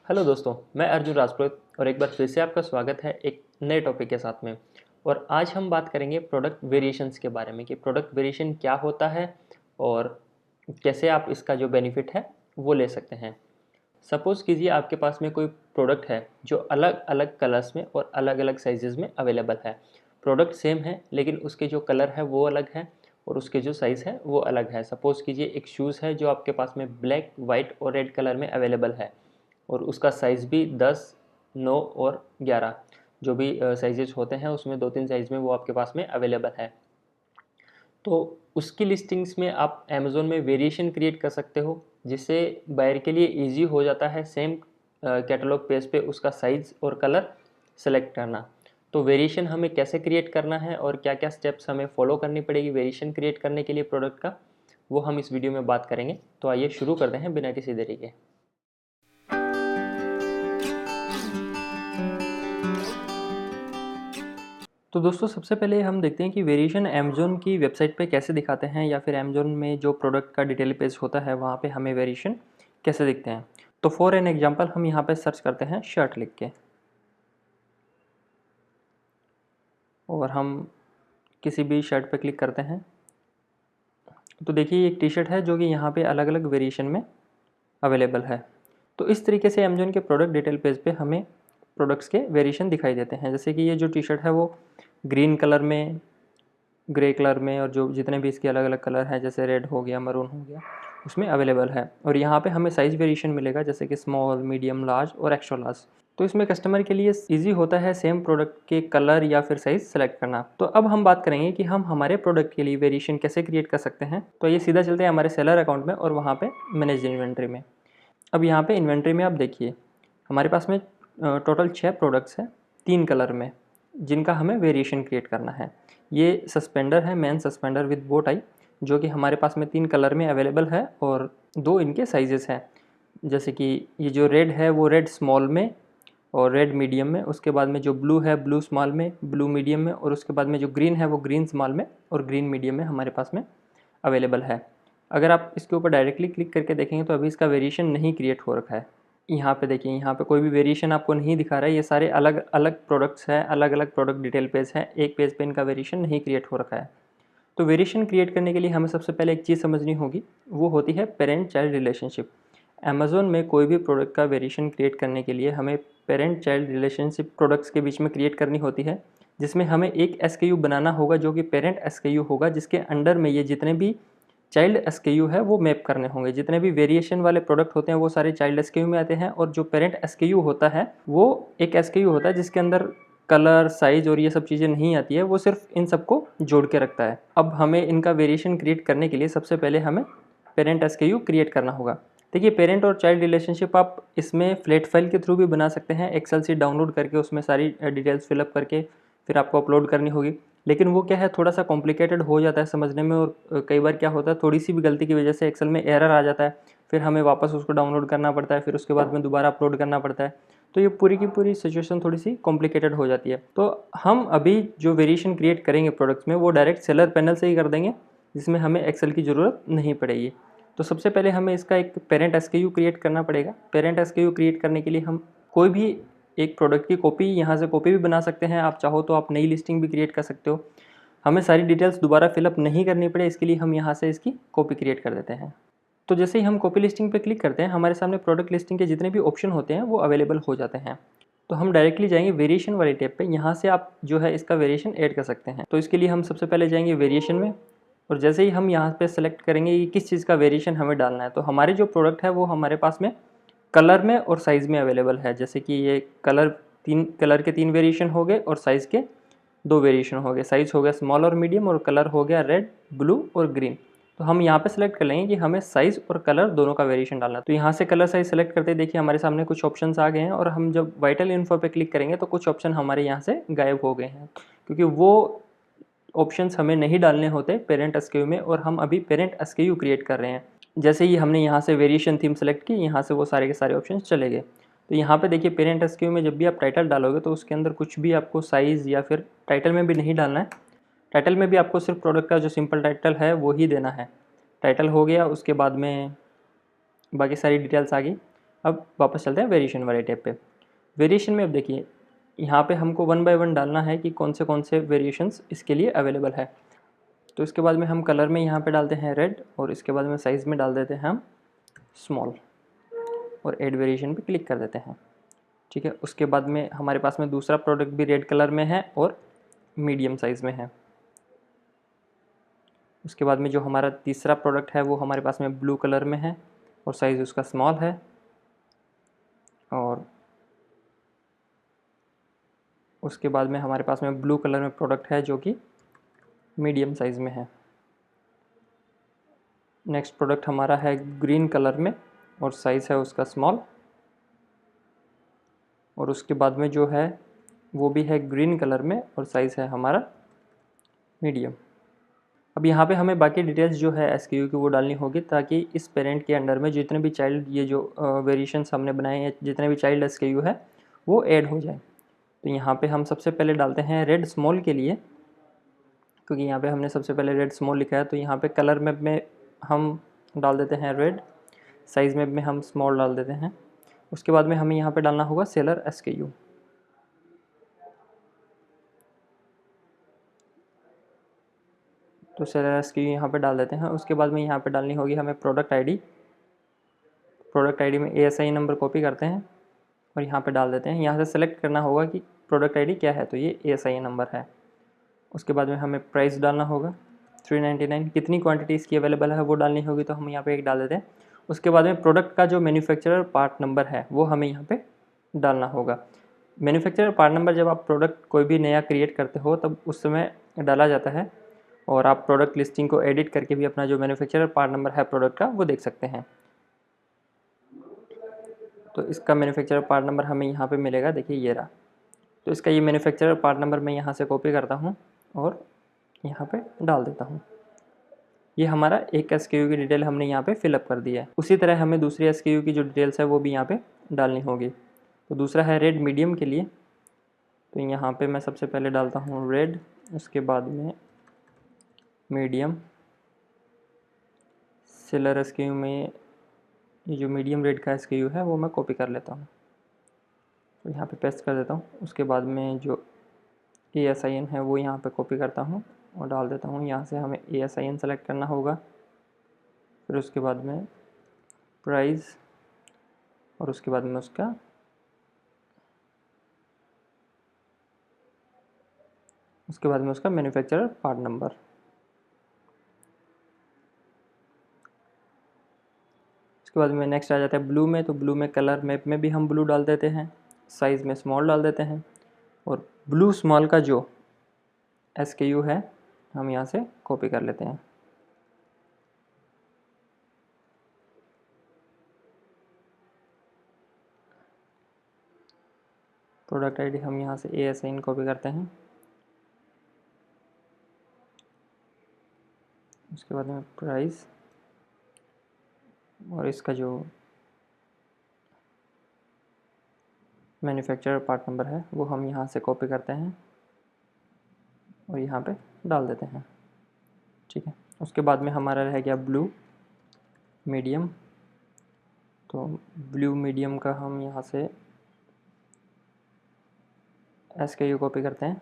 Hello दोस्तों, मैं अर्जुन राजपुरोहित और एक बार फिर से आपका स्वागत है एक नए टॉपिक के साथ में। और आज हम बात करेंगे प्रोडक्ट वेरिएशंस के बारे में कि प्रोडक्ट वेरिएशन क्या होता है और कैसे आप इसका जो बेनिफिट है वो ले सकते हैं। सपोज़ कीजिए आपके पास में कोई प्रोडक्ट है जो अलग अलग कलर्स में और अलग अलग साइजेज़ में अवेलेबल है। प्रोडक्ट सेम है लेकिन उसके जो कलर है वो अलग है और उसके जो साइज़ है वो अलग है। सपोज़ कीजिए एक शूज़ है जो आपके पास में ब्लैक, वाइट और रेड कलर में अवेलेबल है और उसका साइज़ भी 10, 9 और 11 जो भी साइजेज होते हैं उसमें 2-3 साइज़ में वो आपके पास में अवेलेबल है। तो उसकी लिस्टिंग्स में आप अमेज़ोन में वेरिएशन क्रिएट कर सकते हो जिससे बायर के लिए ईजी हो जाता है सेम कैटलॉग पेज पे उसका साइज़ और कलर सेलेक्ट करना। तो वेरिएशन हमें कैसे क्रिएट करना है और क्या क्या स्टेप्स हमें फॉलो करनी पड़ेगी वेरिएशन क्रिएट करने के लिए प्रोडक्ट का, वो हम इस वीडियो में बात करेंगे। तो आइए शुरू करते हैं बिना किसी देरी के। तो दोस्तों सबसे पहले हम देखते हैं कि वेरिएशन अमेज़न की वेबसाइट पे कैसे दिखाते हैं या फिर अमेज़न में जो प्रोडक्ट का डिटेल पेज होता है वहाँ पे हमें वेरिएशन कैसे दिखते हैं। तो फॉर एन एग्जांपल हम यहाँ पे सर्च करते हैं शर्ट लिख के और हम किसी भी शर्ट पे क्लिक करते हैं। तो देखिए एक टी शर्ट है जो कि यहाँ पे अलग अलग वेरिएशन में अवेलेबल है। तो इस तरीके से अमेज़न के प्रोडक्ट डिटेल पेज पे हमें प्रोडक्ट्स के वेरिएशन दिखाई देते हैं। जैसे कि ये जो टी शर्ट है वो ग्रीन कलर में, ग्रे कलर में और जो जितने भी इसके अलग अलग कलर हैं जैसे रेड हो गया, मरून हो गया, उसमें अवेलेबल है। और यहाँ पे हमें साइज़ वेरिएशन मिलेगा जैसे कि स्मॉल, मीडियम, लार्ज और एक्स्ट्रा लार्ज। तो इसमें कस्टमर के लिए ईजी होता है सेम प्रोडक्ट के कलर या फिर साइज़ सेलेक्ट करना। तो अब हम बात करेंगे कि हम हमारे प्रोडक्ट के लिए वेरिएशन कैसे क्रिएट कर सकते हैं। तो ये सीधा चलते हैं हमारे सेलर अकाउंट में और वहाँ पे मैनेज इन्वेंट्री में। अब यहाँ पे इन्वेंट्री में आप देखिए हमारे पास में टोटल 6 प्रोडक्ट्स हैं 3 कलर में जिनका हमें वेरिएशन क्रिएट करना है। ये सस्पेंडर है, मेन सस्पेंडर विद बो टाई, जो कि हमारे पास में 3 कलर में अवेलेबल है और 2 इनके साइजेस हैं। जैसे कि ये जो रेड है वो रेड स्मॉल में और रेड मीडियम में, उसके बाद में जो ब्लू है ब्लू स्मॉल में, ब्लू मीडियम में, और उसके बाद में जो ग्रीन है वो ग्रीन स्मॉल में और ग्रीन मीडियम में हमारे पास में अवेलेबल है। अगर आप इसके ऊपर डायरेक्टली क्लिक करके देखेंगे तो अभी इसका वेरिएशन नहीं क्रिएट हो रखा है। यहाँ पे देखिए यहाँ पे कोई भी वेरिएशन आपको नहीं दिखा रहा है। ये सारे अलग अलग प्रोडक्ट्स हैं, अलग अलग प्रोडक्ट डिटेल पेज है, एक पेज पे इनका वेरिएशन नहीं क्रिएट हो रखा है। तो वेरिएशन क्रिएट करने के लिए हमें सबसे पहले एक चीज़ समझनी होगी, वो होती है पेरेंट चाइल्ड रिलेशनशिप। अमेज़न में कोई भी प्रोडक्ट का वेरिएशन क्रिएट करने के लिए हमें पेरेंट चाइल्ड रिलेशनशिप प्रोडक्ट्स के बीच में क्रिएट करनी होती है, जिसमें हमें एक एसकेयू बनाना होगा जो कि पेरेंट एसकेयू होगा, जिसके अंडर में ये जितने भी चाइल्ड एसकेयू है वो मैप करने होंगे। जितने भी वेरिएशन वाले प्रोडक्ट होते हैं वो सारे चाइल्ड एसकेयू में आते हैं और जो पेरेंट एसकेयू होता है वो एक एसकेयू होता है जिसके अंदर कलर, साइज और ये सब चीज़ें नहीं आती है, वो सिर्फ इन सबको जोड़ के रखता है। अब हमें इनका वेरिएशन क्रिएट करने के लिए सबसे पहले हमें पेरेंट एसकेयू क्रिएट करना होगा। देखिए पेरेंट और चाइल्ड रिलेशनशिप आप इसमें फ्लैट फाइल के थ्रू भी बना सकते हैं, एक्सेल शीट डाउनलोड करके उसमें सारी डिटेल्स फिलअप करके फिर आपको अपलोड करनी होगी। लेकिन वो क्या है थोड़ा सा कॉम्प्लिकेटेड हो जाता है समझने में और कई बार क्या होता है थोड़ी सी भी गलती की वजह से एक्सेल में एरर आ जाता है, फिर हमें वापस उसको डाउनलोड करना पड़ता है, फिर उसके बाद में दोबारा अपलोड करना पड़ता है। तो ये पूरी की पूरी सिचुएशन थोड़ी सी कॉम्प्लिकेटेड हो जाती है। तो हम अभी जो वेरिएशन क्रिएट करेंगे प्रोडक्ट्स में वो डायरेक्ट सेलर पैनल से ही कर देंगे, जिसमें हमें एक्सेल की ज़रूरत नहीं पड़ेगी। तो सबसे पहले हमें इसका एक पेरेंट एसकेयू क्रिएट करना पड़ेगा। पेरेंट एसकेयू क्रिएट करने के लिए हम कोई भी एक प्रोडक्ट की कॉपी यहाँ से कॉपी भी बना सकते हैं, आप चाहो तो आप नई लिस्टिंग भी क्रिएट कर सकते हो। हमें सारी डिटेल्स दोबारा फिलअप नहीं करनी पड़े इसके लिए हम यहाँ से इसकी कॉपी क्रिएट कर देते हैं। तो जैसे ही हम कॉपी लिस्टिंग पे क्लिक करते हैं हमारे सामने प्रोडक्ट लिस्टिंग के जितने भी ऑप्शन होते हैं वो अवेलेबल हो जाते हैं। तो हम डायरेक्टली जाएंगे वेरिएशन वाले टैब पे, यहाँ से आप जो है इसका वेरिएशन ऐड कर सकते हैं। तो इसके लिए हम सबसे पहले जाएंगे वेरिएशन में और जैसे ही हम यहाँ पे सेलेक्ट करेंगे कि किस चीज़ का वेरिएशन हमें डालना है, तो हमारे जो प्रोडक्ट है वो हमारे पास में कलर में और साइज़ में अवेलेबल है। जैसे कि ये कलर के 3 वेरिएशन हो गए और साइज़ के 2 वेरिएशन हो गए। साइज़ हो गया स्मॉल और मीडियम और कलर हो गया रेड, ब्लू और ग्रीन। तो हम यहाँ पे सेलेक्ट कर लेंगे कि हमें साइज़ और कलर दोनों का वेरिएशन डालना है। तो यहाँ से कलर साइज सेलेक्ट करते देखिए हमारे सामने कुछ ऑप्शंस आ गए हैं और हम जब वाइटल इन्फो पे क्लिक करेंगे तो कुछ ऑप्शन हमारे यहाँ से गायब हो गए हैं, क्योंकि वो ऑप्शंस हमें नहीं डालने होते पेरेंट एसकेयू में और हम अभी पेरेंट एसकेयू क्रिएट कर रहे हैं। जैसे ही हमने यहाँ से वेरिएशन थीम सेलेक्ट की, यहाँ से वो सारे के सारे ऑप्शन चले गए। तो यहाँ पे देखिए पेरेंट एसकेयू में जब भी आप टाइटल डालोगे तो उसके अंदर कुछ भी आपको साइज़ या फिर टाइटल में भी नहीं डालना है। टाइटल में भी आपको सिर्फ प्रोडक्ट का जो सिंपल टाइटल है वो ही देना है। टाइटल हो गया, उसके बाद में बाकी सारी डिटेल्स आ गई। अब वापस चलते हैं वेरिएशन वाले टैब पे। वेरिएशन में अब देखिए यहाँ पे हमको 1 बाय 1 डालना है कि कौन से वेरिएशंस इसके लिए अवेलेबल है। तो इसके बाद में हम कलर में यहाँ पे डालते हैं रेड, और इसके बाद में साइज़ में डाल देते हैं हम स्मॉल, और ऐड वेरिएशन पे क्लिक कर देते हैं। ठीक है, उसके बाद में हमारे पास में दूसरा प्रोडक्ट भी रेड कलर में है और मीडियम साइज़ में है। उसके बाद में जो हमारा तीसरा प्रोडक्ट है वो हमारे पास में ब्लू कलर में है और साइज़ उसका स्मॉल है, और उसके बाद में हमारे पास में ब्लू कलर में प्रोडक्ट है जो कि मीडियम साइज़ में है। नेक्स्ट प्रोडक्ट हमारा है ग्रीन कलर में और साइज़ है उसका स्मॉल, और उसके बाद में जो है वो भी है ग्रीन कलर में और साइज़ है हमारा मीडियम। अब यहाँ पे हमें बाकी डिटेल्स जो है SKU की वो डालनी होगी, ताकि इस पेरेंट के अंडर में जितने भी चाइल्ड ये जो वेरिएशंस हमने बनाए हैं, जितने भी चाइल्ड SKU है वो ऐड हो जाए। तो यहाँ पे हम सबसे पहले डालते हैं रेड स्मॉल के लिए, क्योंकि यहाँ पे हमने सबसे पहले रेड स्मॉल लिखा है। तो यहाँ पे कलर मैप में हम डाल देते हैं रेड, साइज़ मैप में हम स्मॉल डाल देते हैं। उसके बाद में हमें यहाँ पे डालना होगा सेलर SKU। तो सेलर SKU यहाँ पे डाल देते हैं। उसके बाद में यहाँ पे डालनी होगी हमें प्रोडक्ट ID। प्रोडक्ट ID में ASI नंबर कॉपी करते हैं और यहाँ पे डाल देते हैं। यहाँ से सेलेक्ट करना होगा कि प्रोडक्ट ID क्या है, तो ये ASI नंबर है। उसके बाद में हमें प्राइस डालना होगा 399। कितनी क्वांटिटी इसकी अवेलेबल है वो डालनी होगी, तो हम यहाँ पे एक डाल देते हैं। उसके बाद में प्रोडक्ट का जो मैन्युफैक्चरर पार्ट नंबर है वो हमें यहाँ पे डालना होगा। मैन्युफैक्चरर पार्ट नंबर जब आप प्रोडक्ट कोई भी नया क्रिएट करते हो तब उस समय डाला जाता है, और आप प्रोडक्ट लिस्टिंग को एडिट करके भी अपना जो मैन्युफैक्चरर पार्ट नंबर है प्रोडक्ट का वो देख सकते हैं। तो इसका मैन्युफैक्चरर पार्ट नंबर हमें यहाँ पे मिलेगा, देखिए ये रहा। तो इसका ये मैन्युफैक्चरर पार्ट नंबर मैं यहाँ से कॉपी करता हूँ और यहाँ पे डाल देता हूँ। ये हमारा एक SKU की डिटेल हमने यहाँ पे फिलअप कर दिया है। उसी तरह हमें दूसरी SKU की जो डिटेल्स है वो भी यहाँ पे डालनी होगी। तो दूसरा है रेड मीडियम के लिए, तो यहाँ पे मैं सबसे पहले डालता हूँ रेड, उसके बाद में मीडियम। सेलर SKU में ये जो मीडियम रेड का SKU है वो मैं कॉपी कर लेता हूँ, तो यहाँ पे पेस्ट कर देता हूँ। उसके बाद में जो ASIN है वो यहाँ पे कॉपी करता हूँ और डाल देता हूँ। यहाँ से हमें ASIN सेलेक्ट करना होगा, फिर उसके बाद में प्राइस, और उसके बाद में उसका मैन्युफैक्चरर पार्ट नंबर। उसके बाद में नेक्स्ट आ जाता है ब्लू में। तो ब्लू में कलर मैप में भी हम ब्लू डाल देते हैं, साइज़ में स्मॉल डाल देते हैं, और ब्लू स्मॉल का जो SKU है हम यहाँ से कॉपी कर लेते हैं। प्रोडक्ट ID हम यहाँ से ASIN कॉपी करते हैं। उसके बाद में प्राइस, और इसका जो मैन्युफैक्चरर पार्ट नंबर है वो हम यहाँ से कॉपी करते हैं और यहाँ पे डाल देते हैं। ठीक है, उसके बाद में हमारा रह गया ब्लू मीडियम। तो ब्लू मीडियम का हम यहाँ से SKU कॉपी करते हैं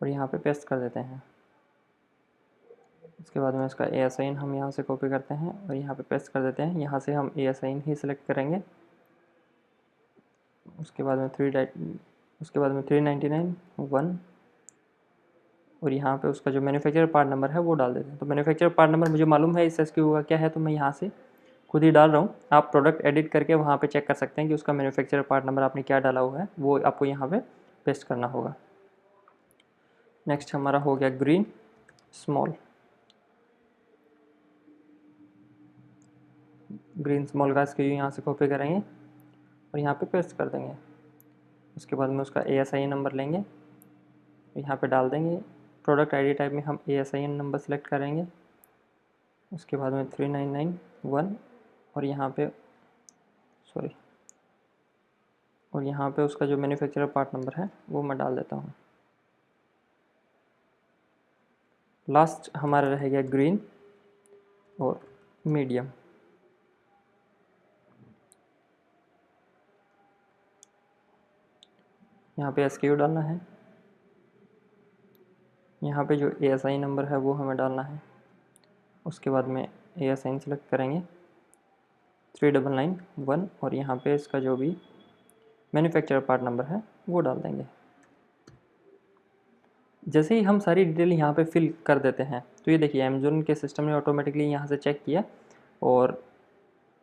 और यहाँ पे पेस्ट कर देते हैं। उसके बाद में उसका ASIN हम यहाँ से कॉपी करते हैं और यहाँ पे पेस्ट कर देते हैं। यहाँ से हम ASIN ही सिलेक्ट करेंगे। उसके बाद में 399 1, और यहाँ पे उसका जो मैन्युफैक्चरर पार्ट नंबर है वो डाल देते हैं। तो मैन्युफैक्चरर पार्ट नंबर मुझे मालूम है इस SKU का क्या है, तो मैं यहाँ से खुद ही डाल रहा हूँ। आप प्रोडक्ट एडिट करके वहाँ पे चेक कर सकते हैं कि उसका मैन्युफैक्चरर पार्ट नंबर आपने क्या डाला हुआ है, वो आपको यहाँ पे पेस्ट करना होगा। नेक्स्ट हमारा हो गया ग्रीन स्मॉल। ग्रीन स्मॉल का SKU यहाँ से कॉपी करेंगे और यहाँ पे पेस्ट कर देंगे। उसके बाद में उसका ASIN नंबर लेंगे, यहाँ पे डाल देंगे। प्रोडक्ट ID टाइप में हम ASIN नंबर सेलेक्ट करेंगे। उसके बाद में 399 1, और यहाँ पे उसका जो मैन्युफैक्चरर पार्ट नंबर है वो मैं डाल देता हूँ। लास्ट हमारा रहेगा ग्रीन और मीडियम। यहाँ पे SKU डालना है, यहाँ पे जो ASIN नंबर है वो हमें डालना है। उसके बाद में ASIN सेलेक्ट करेंगे 3991 और यहाँ पे इसका जो भी मैन्युफैक्चरर पार्ट नंबर है वो डाल देंगे। जैसे ही हम सारी डिटेल यहाँ पे फिल कर देते हैं तो ये देखिए अमेज़न के सिस्टम ने ऑटोमेटिकली यहाँ से चेक किया और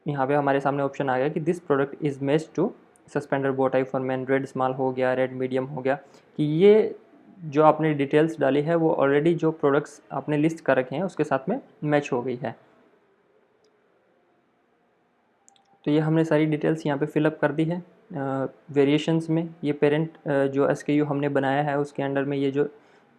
यहाँ पे हमारे सामने ऑप्शन आ गया कि this product is match to suspender bow type for man, red small हो गया, रेड मीडियम हो गया, कि ये जो आपने डिटेल्स डाली है वो ऑलरेडी जो प्रोडक्ट्स आपने लिस्ट कर रखे हैं उसके साथ में मैच हो गई है। तो ये हमने सारी डिटेल्स यहाँ पे फिलअप कर दी है। वेरिएशंस में ये पेरेंट जो SKU हमने बनाया है उसके अंडर में ये जो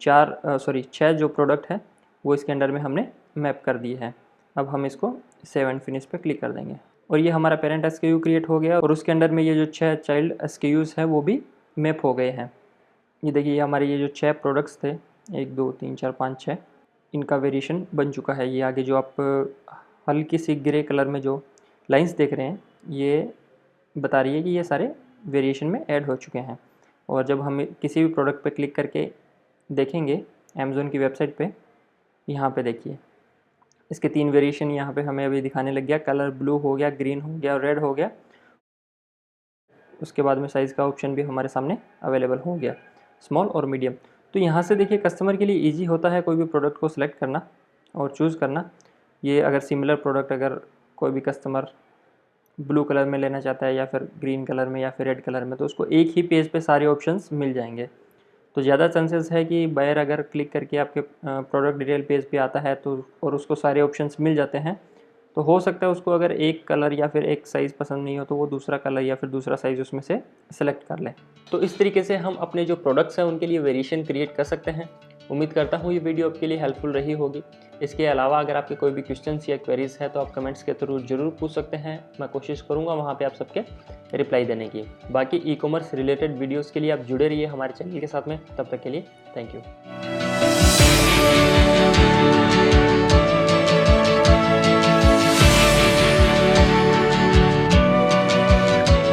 6 जो प्रोडक्ट है वो इसके अंडर में हमने मैप कर दी है। अब हम इसको सेव एंड फिनिश पे क्लिक कर देंगे और ये हमारा पेरेंट SKU क्रिएट हो गया और उसके अंडर में ये जो 6 चाइल्ड SKUs हैं वो भी मैप हो गए हैं। ये देखिए हमारे ये जो 6 प्रोडक्ट्स थे 1 2 3 4 5 6 इनका वेरिएशन बन चुका है। ये आगे जो आप हल्की सी ग्रे कलर में जो लाइंस देख रहे हैं ये बता रही है कि ये सारे वेरिएशन में ऐड हो चुके हैं। और जब हम किसी भी प्रोडक्ट पे क्लिक करके देखेंगे अमेज़न की वेबसाइट पे, यहाँ पे देखिए इसके 3 वेरिएशन यहाँ पे हमें अभी दिखाने लग गया। कलर ब्लू हो गया, ग्रीन हो गया और रेड हो गया। उसके बाद में साइज़ का ऑप्शन भी हमारे सामने अवेलेबल हो गया, स्मॉल और मीडियम। तो यहाँ से देखिए कस्टमर के लिए ईजी होता है कोई भी प्रोडक्ट को सिलेक्ट करना और चूज़ करना। ये अगर सिमिलर प्रोडक्ट अगर कोई भी कस्टमर ब्लू कलर में लेना चाहता है या फिर ग्रीन कलर में या फिर रेड कलर में तो उसको एक ही पेज पे सारे ऑप्शंस मिल जाएंगे। तो ज़्यादा चांसेस है कि बायर अगर क्लिक करके आपके प्रोडक्ट डिटेल पेज पे आता है तो और उसको सारे ऑप्शंस मिल जाते हैं तो हो सकता है उसको अगर एक कलर या फिर एक साइज़ पसंद नहीं हो तो वो दूसरा कलर या फिर दूसरा साइज़ उसमें से सिलेक्ट कर ले। तो इस तरीके से हम अपने जो प्रोडक्ट्स हैं उनके लिए वेरिएशन क्रिएट कर सकते हैं। उम्मीद करता हूँ ये वीडियो आपके लिए हेल्पफुल रही होगी। इसके अलावा अगर आपके कोई भी क्वेश्चंस या क्वेरीज है तो आप कमेंट्स के थ्रू जरूर पूछ सकते हैं। मैं कोशिश करूँगा वहाँ पे आप सबके रिप्लाई देने की। बाकी ई कॉमर्स रिलेटेड वीडियोज़ के लिए आप जुड़े रहिए हमारे चैनल के साथ में। तब तक के लिए थैंक यू।